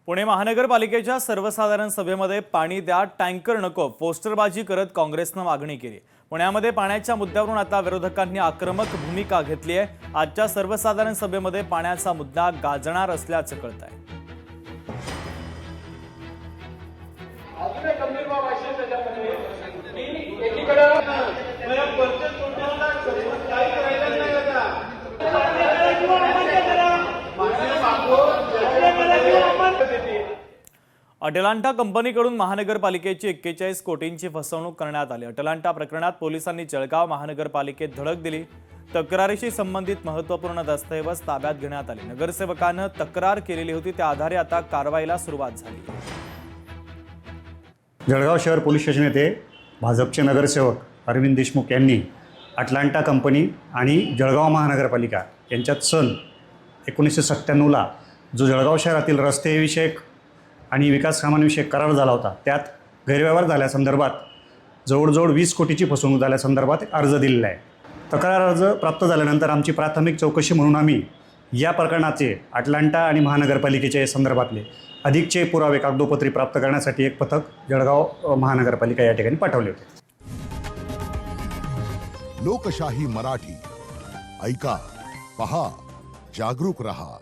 पुणे महानगरपालिकेच्या सर्वसाधारण सभेमध्ये पाणी द्या टँकर नको पोस्टरबाजी करत काँग्रेसनं मागणी केली। पुण्यामध्ये पाण्याच्या मुद्द्यावरून आता विरोधकांनी आक्रमक भूमिका घेतली आहे। आजच्या सर्वसाधारण सभेमध्ये पाण्याचा मुद्दा गाजणार असल्याचं कळतंय। अटलांटा कंपनीकडून महानगरपालिकेची 41 कोटींची फसवणूक करण्यात आली। अटलांटा प्रकरणात पोलिसांनी जळगाव महानगरपालिकेत धडक दिली। तक्रारीशी संबंधित महत्त्वपूर्ण दस्तऐवज ताब्यात घेण्यात आले। नगरसेवकांनी तक्रार केलेली होती, त्या आधारे आता कारवाईला सुरुवात झाली। जळगाव शहर पोलीस स्टेशन येथे भाजपचे नगरसेवक अरविंद देशमुख यांनी अटलांटा कंपनी आणि जळगाव महानगरपालिका यांच्यात सन 1997ला जो जळगाव शहरातील रस्तेविषयक आणि विकास कामांविषयक करार झाला होता, त्यात गैरव्यवहार झाल्यासंदर्भात जवळजवळ 20 कोटीची फसवणूक झाल्यासंदर्भात अर्ज दिलेला आहे। तक्रार अर्ज प्राप्त झाल्यानंतर आमची प्राथमिक चौकशी म्हणून आम्ही या प्रकरणाचे अटलांटा आणि महानगरपालिकेच्या संदर्भातले अधिकचे पुरावे कागदोपत्री प्राप्त करण्यासाठी एक पथक जळगाव महानगरपालिका या ठिकाणी पाठवले होते। लोकशाही मराठी ऐका, पहा, जागरूक रहा।